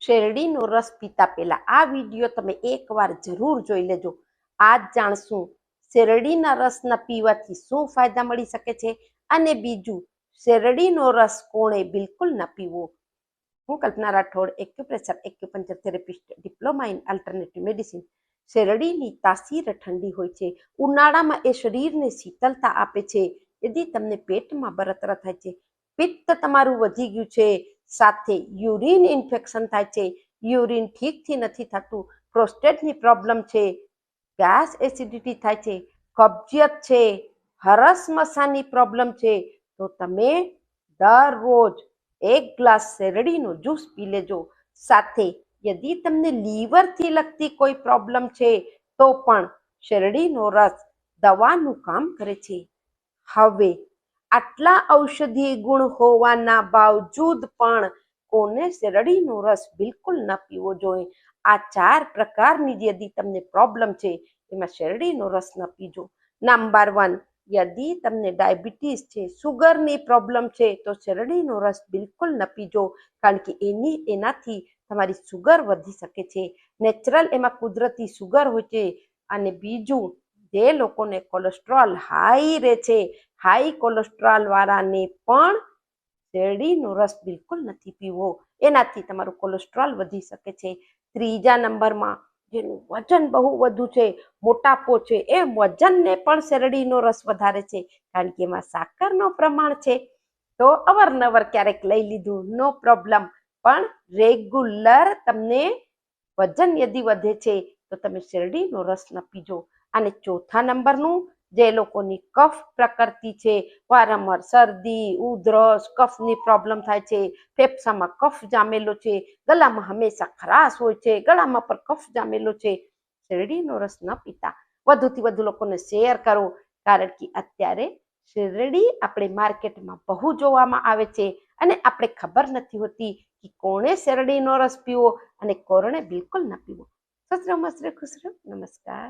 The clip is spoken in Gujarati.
શેરડીનો રસ પીતા પહેલા આ વિડીયો તમે એકવાર જરૂર જોઈ લેજો. આજ જાણશું શેરડીના રસના પીવાથી શું ફાયદા મળી શકે છે અને બીજું શેરડીનો રસ કોણે બિલકુલ ન પીવો. હું Kalpana Rathod, acupressure acupuncture therapist, diploma in alternative medicine. શેરડીની તાસીર ઠંડી હોય છે. ઉનાળામાં એ શરીરને શીતળતા આપે છે. यदि તમને પેટમાં બળતરા થાય છે, પિત્ત તમારું વધી ગયું છે, સાથે યુરિન ઇન્ફેક્શન થાય છે, યુરિન ઠીકથી નથી થતું, પ્રોસ્ટેટની પ્રોબ્લેમ છે, ગેસ એસિડિટી થાય છે, કબજિયાત છે, હરસ મસાની પ્રોબ્લેમ છે, તો તમે દરરોજ 1 ગ્લાસ શેરડીનો જ્યુસ પી લેજો. સાથે યદि તમને લીવરથી લગતી કોઈ પ્રોબ્લેમ છે તો પણ શેરડીનો રસ દવાનું કામ કરે છે. હવે આટલા ઔષધીય ગુણ હોવાના બાવજૂદ પણ કોને શેરડીનો રસ બિલકુલ ન પીવો જોઈએ? આ 4 પ્રકારની યદિ તમને પ્રોબ્લેમ છે એમાં શેરડીનો રસ ન પીજો. નંબર 1, યદિ તમને ડાયાબિટીસ છે, સુગરની પ્રોબ્લેમ છે, તો શેરડીનો રસ બિલકુલ ન પીજો, કારણ કે એનાથી તમારી સુગર વધી શકે છે. નેચરલ એમાં કુદરતી સુગર હોય છે. અને બીજું, જે લોકોને કોલેસ્ટ્રોલ હાઈ રહે છે, હાઈ કોલેસ્ટ્રોલ વાળાને પણ શેરડીનો રસ બિલકુલ નથી પીવો, એનાથી તમારું કોલેસ્ટ્રોલ વધી શકે છે. ત્રીજા નંબરમાં, જેનું વજન બહુ વધુ છે, મોટાપો છે, એ વજનને પણ શેરડીનો રસ વધારે છે, કારણ કે એમાં સાકરનું પ્રમાણ છે. તો અવારનવાર ક્યારેક લઈ લીધું, નો પ્રોબ્લેમ, પણ રેગ્યુલર તમને વજન યદિ વધે છે તો તમે શેરડીનો રસ ન પીજો. અને ચોથા નંબરનું, જે લોકોની કફ પ્રકૃતિ છે, વારંવાર શરદી, ઉધરસ, કફની પ્રોબ્લેમ થાય છે, ફેફસામાં કફ જામેલો છે, ગળામાં હંમેશા ખરાશ હોય છે, ગળામાં પણ કફ જામેલો છે, શેરડીનો રસ ન પીતા વધુથી વધુ લોકોને શેર કરો, કારણ કે અત્યારે શેરડી આપણે માર્કેટમાં બહુ જોવામાં આવે છે અને આપણે ખબર નથી હોતી કે કોણે શેરડીનો રસ પીવો અને કોણે બિલકુલ ન પીવો. સત રહો, મસ્ત રહો, ખુશ રહો. નમસ્કાર.